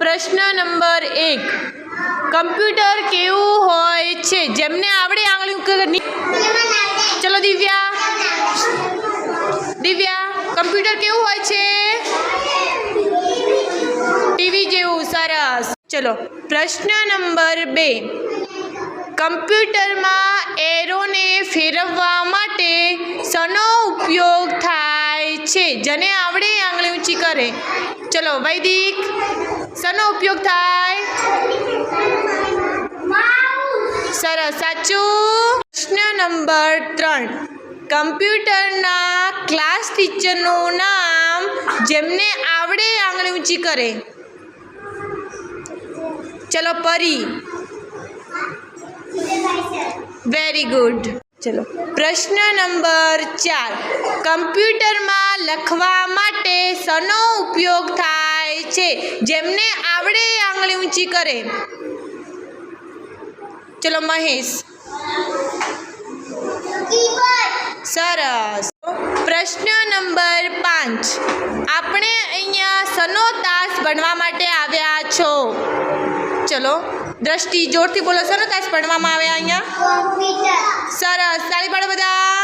પ્રશ્ન number 1 computer કેવું હોય છે? જેમને આવડે આંગળી ચલો દિવ્યા કમ્પ્યુટર કેવું હોય છે? ટીવી જેવું. સરસ. ચલો પ્રશ્ન નંબર 2 કમ્પ્યુટરમાં એરોને ફેરવવા માટે શેનો ઉપયોગ થાય છે? જેને આવડે આંગળી ઊંચી કરે. ચલો વૈદિક, શેનો ઉપયોગ થાય? સરસ, સાચું. પ્રશ્ન નંબર 3 કમ્પ્યુટરના ક્લાસ ટીચરનું નામ જેમને આવડે આંગળી ઊંચી કરે. ચલો પરી. Very good. ચલો પ્રશ્ન નંબર 4 કમ્પ્યુટરમાં લખવા માટે શેનો ઉપયોગ થાય છે? જેમને આવડે આંગળી ઊંચી કરે. ચલો મહેશ. સરસ. પ્રશ્ન નંબર 5 આપણે અહીંયા શેનો તાસ ભણવા માટે આવ્યા છો? ચલો દ્રષ્ટિ, જોરથી બોલો. શેનો તાસ ભણવામાં આવ્યા અહીંયા? સરસ, તાળી પાડો બધા.